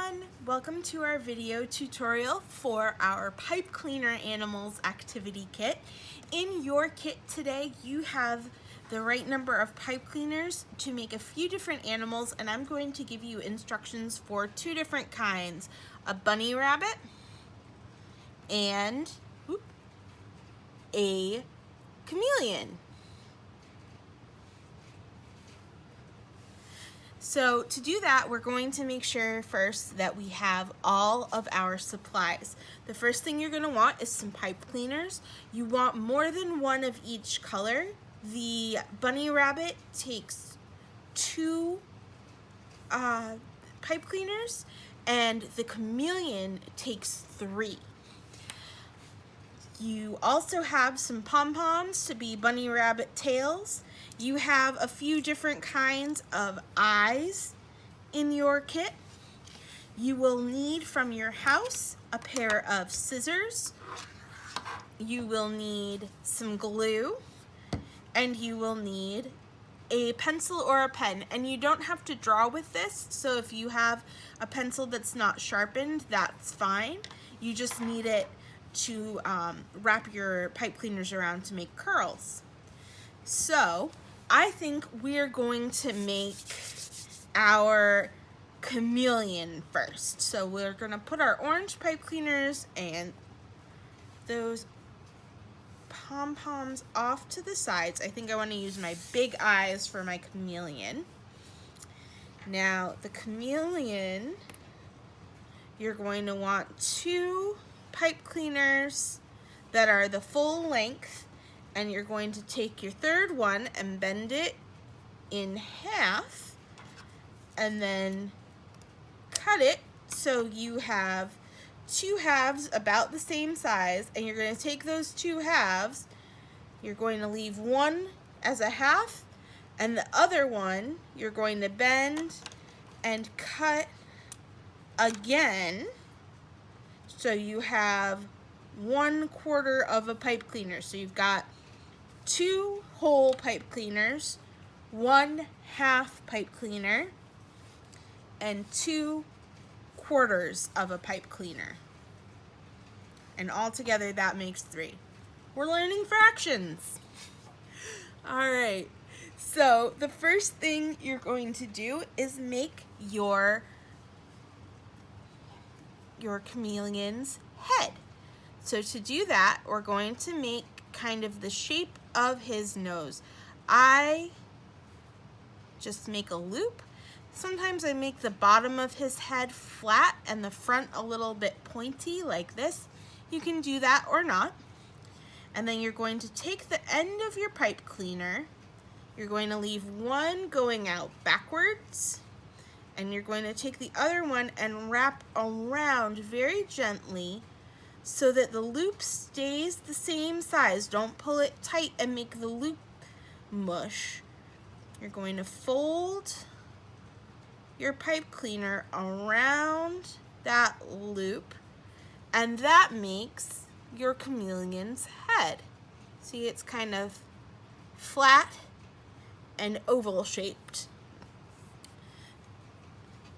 everyone! Welcome to our video tutorial for our pipe cleaner animals activity kit. In your kit today you have the right number of pipe cleaners to make a few different animals, and I'm going to give you instructions for two different kinds, a bunny rabbit and a chameleon. So to do that, we're going to make sure first that we have all of our supplies. The first thing you're going to want is some pipe cleaners. You want more than one of each color. The bunny rabbit takes two pipe cleaners and the chameleon takes 3. You also have some pom-poms to be bunny rabbit tails. You have a few different kinds of eyes in your kit. You will need from your house a pair of scissors. You will need some glue, and you will need a pencil or a pen. And you don't have to draw with this, so if you have a pencil that's not sharpened, that's fine. You just need it to wrap your pipe cleaners around to make curls. So I think we're going to make our chameleon first. So we're gonna put our orange pipe cleaners and those pom-poms off to the sides. I think I want to use my big eyes for my chameleon. Now the chameleon, you're going to want 2 pipe cleaners that are the full length, and you're going to take your third one and bend it in half and then cut it so you have 2 halves about the same size, and you're going to take those 2 halves, you're going to leave one as a half, and the other one you're going to bend and cut again. So you have 1/4 of a pipe cleaner. So you've got 2 whole pipe cleaners, 1 half pipe cleaner, and 2/4 of a pipe cleaner. And all together that makes 3. We're learning fractions. All right, so the first thing you're going to do is make your chameleon's head. So to do that, we're going to make kind of the shape of his nose. I just make a loop. Sometimes I make the bottom of his head flat and the front a little bit pointy like this. You can do that or not. And then you're going to take the end of your pipe cleaner, you're going to leave one going out backwards, and you're going to take the other one and wrap around very gently so that the loop stays the same size. Don't pull it tight and make the loop mush. You're going to fold your pipe cleaner around that loop, and that makes your chameleon's head. See, it's kind of flat and oval shaped.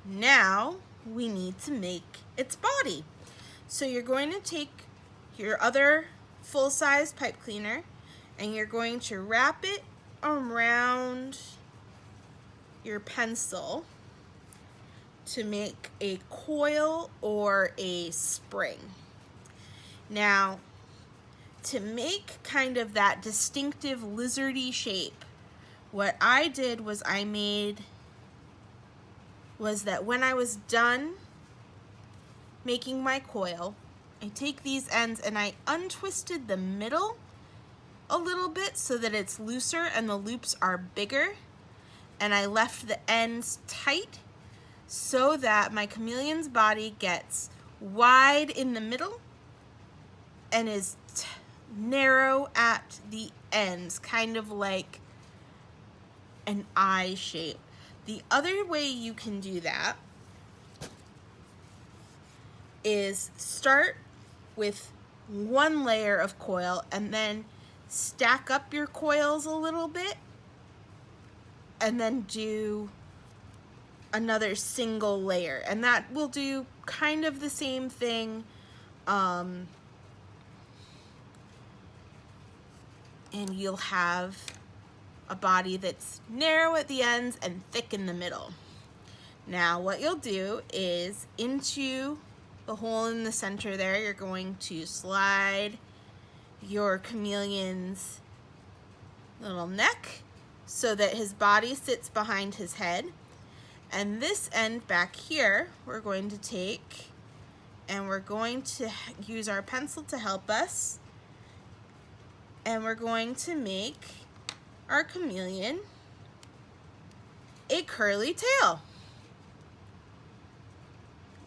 Now we need to make its body. So you're going to take your other full-size pipe cleaner and you're going to wrap it around your pencil to make a coil or a spring. Now, to make kind of that distinctive lizardy shape, what I did was that when I was done making my coil, I take these ends and I untwisted the middle a little bit so that it's looser and the loops are bigger, and I left the ends tight so that my chameleon's body gets wide in the middle and is narrow at the ends, kind of like an eye shape. The other way you can do that is start with one layer of coil and then stack up your coils a little bit and then do another single layer, and that will do kind of the same thing. And you'll have a body that's narrow at the ends and thick in the middle. Now what you'll do is into the hole in the center there, you're going to slide your chameleon's little neck so that his body sits behind his head. And this end back here, we're going to take and we're going to use our pencil to help us. And we're going to make our chameleon a curly tail.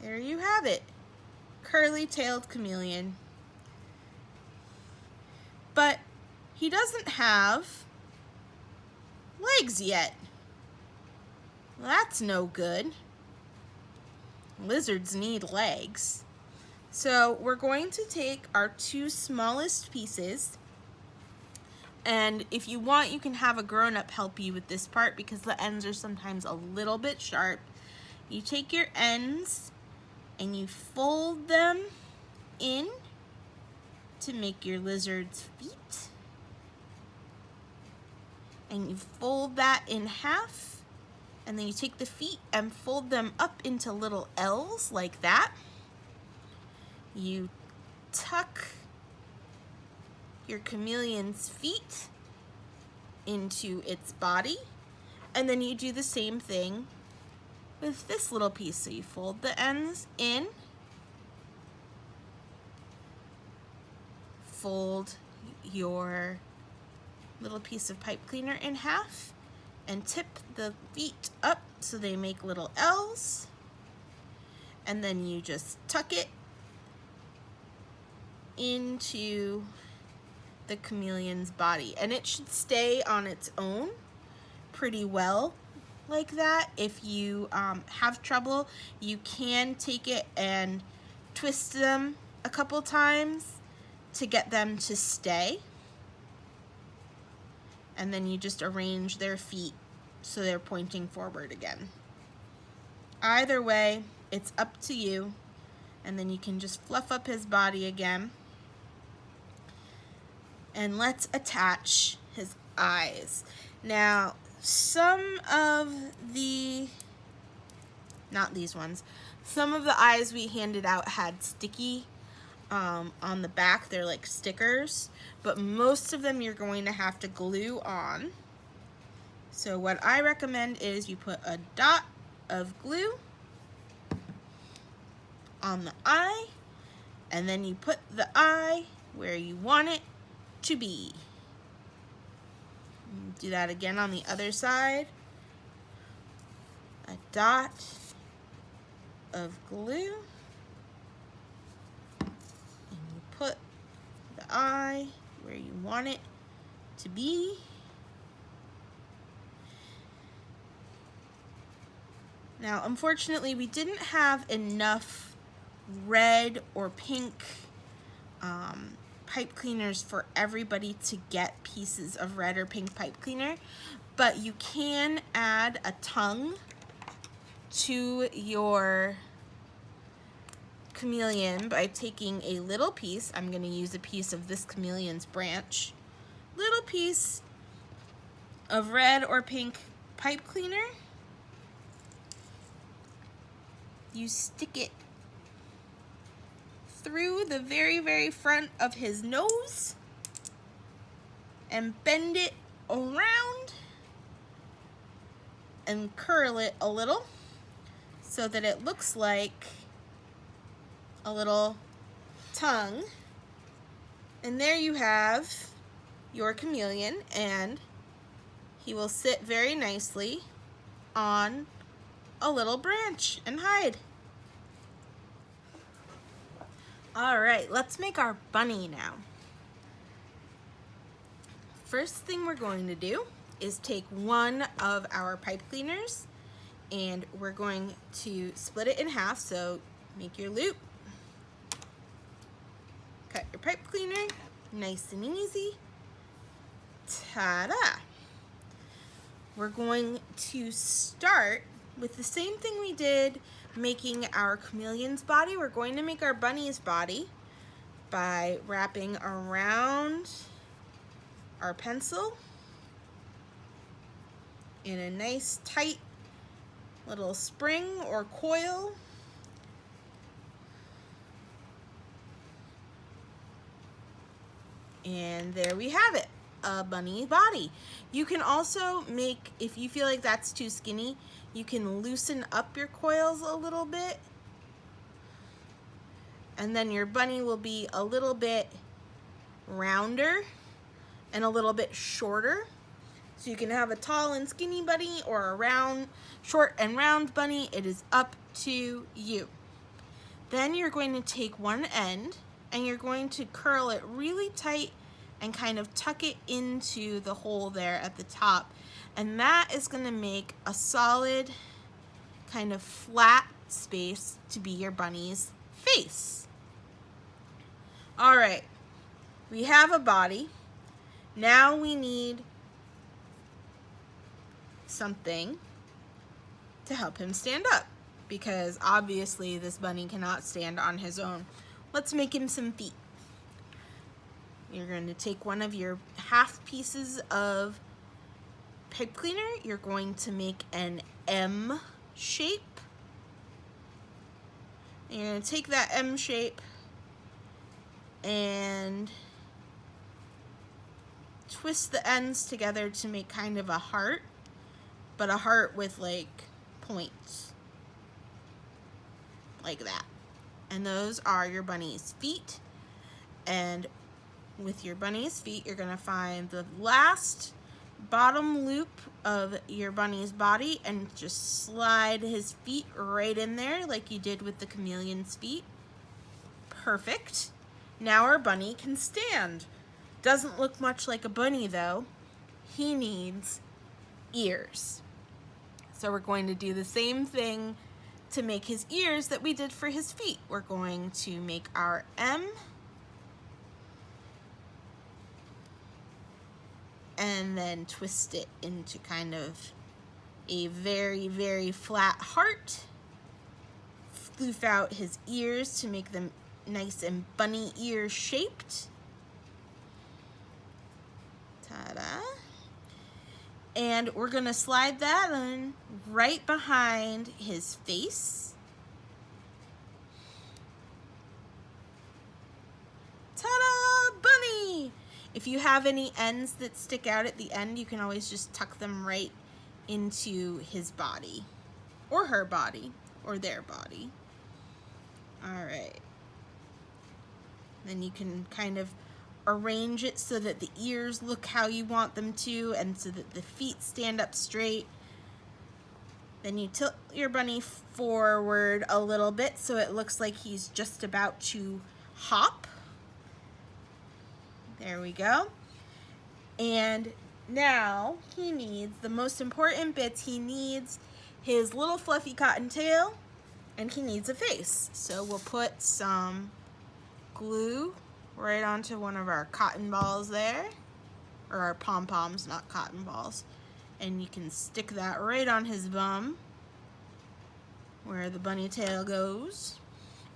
There you have it, curly-tailed chameleon. But he doesn't have legs yet. Well, that's no good. Lizards need legs. So we're going to take our two smallest pieces, and if you want, you can have a grown-up help you with this part because the ends are sometimes a little bit sharp. You take your ends and you fold them in to make your lizard's feet. And you fold that in half, and then you take the feet and fold them up into little L's like that. You tuck your chameleon's feet into its body, and then you do the same thing with this little piece. So you fold the ends in, fold your little piece of pipe cleaner in half, and tip the feet up so they make little L's, and then you just tuck it into the chameleon's body, and it should stay on its own pretty well like that. If you have trouble, you can take it and twist them a couple times to get them to stay, and then you just arrange their feet so they're pointing forward again. Either way, it's up to you, and then you can just fluff up his body again. And let's attach his eyes. Now, some of the, not these ones, some of the eyes we handed out had sticky on the back. They're like stickers, but most of them you're going to have to glue on. So what I recommend is you put a dot of glue on the eye, and then you put the eye where you want it to be. Do that again on the other side. A dot of glue, and you put the eye where you want it to be. Now, unfortunately, we didn't have enough red or pink pipe cleaners for everybody to get pieces of red or pink pipe cleaner, but you can add a tongue to your chameleon by taking a little piece. I'm going to use a piece of this chameleon's branch, little piece of red or pink pipe cleaner. You stick it through the very, very front of his nose and bend it around and curl it a little so that it looks like a little tongue. And there you have your chameleon, and he will sit very nicely on a little branch and hide. All right, let's make our bunny now. First thing we're going to do is take one of our pipe cleaners, and we're going to split it in half. So make your loop, cut your pipe cleaner, nice and easy. Ta-da! We're going to start with the same thing we did making our chameleon's body, we're going to make our bunny's body by wrapping around our pencil in a nice tight little spring or coil. And there we have it, a bunny body. You can also make, if you feel like that's too skinny, you can loosen up your coils a little bit, and then your bunny will be a little bit rounder and a little bit shorter. So you can have a tall and skinny bunny or a round, short and round bunny. It is up to you. Then you're going to take one end and you're going to curl it really tight and kind of tuck it into the hole there at the top. And that is going to make a solid kind of flat space to be your bunny's face. All right, we have a body. Now we need something to help him stand up, because obviously this bunny cannot stand on his own. Let's make him some feet. You're going to take one of your half pieces of pipe cleaner. You're going to make an M shape. And you're going to take that M shape and twist the ends together to make kind of a heart, but a heart with like points, like that. And those are your bunny's feet. And with your bunny's feet, you're gonna find the last bottom loop of your bunny's body and just slide his feet right in there like you did with the chameleon's feet. Perfect. Now our bunny can stand. Doesn't look much like a bunny though. He needs ears. So we're going to do the same thing to make his ears that we did for his feet. We're going to make our M and then twist it into kind of a very, very flat heart. Floof out his ears to make them nice and bunny ear shaped. Ta-da. And we're gonna slide that in right behind his face. Ta-da, bunny! If you have any ends that stick out at the end, you can always just tuck them right into his body, or her body, or their body. All right. Then you can kind of arrange it so that the ears look how you want them to, and so that the feet stand up straight. Then you tilt your bunny forward a little bit so it looks like he's just about to hop. There we go. And now he needs the most important bits. He needs his little fluffy cotton tail, and he needs a face. So we'll put some glue right onto one of our cotton balls there, or our pom-poms, not cotton balls. And you can stick that right on his bum where the bunny tail goes.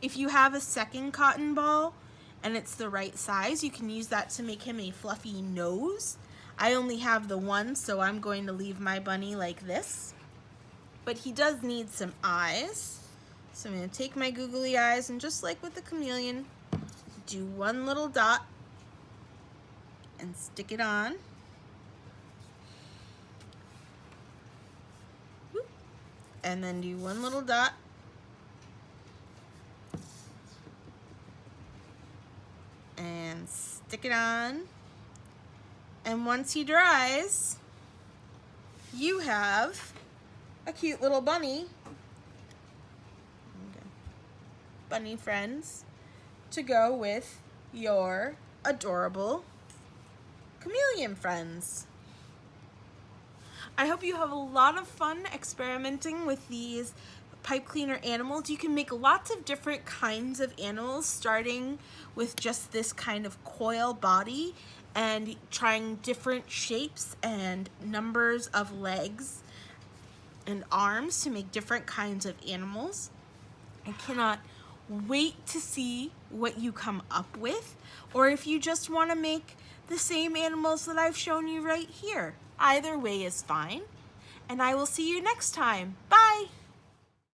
If you have a second cotton ball and it's the right size, you can use that to make him a fluffy nose. I only have the one, so I'm going to leave my bunny like this. But he does need some eyes. So I'm going to take my googly eyes and, just like with the chameleon, do one little dot and stick it on. And then do one little dot. And stick it on. And once he dries, you have a cute little bunny. Okay. Bunny friends to go with your adorable chameleon friends. I hope you have a lot of fun experimenting with these pipe cleaner animals. You can make lots of different kinds of animals, starting with just this kind of coil body and trying different shapes and numbers of legs and arms to make different kinds of animals. I cannot wait to see what you come up with, or if you just want to make the same animals that I've shown you right here. Either way is fine, and I will see you next time. Bye!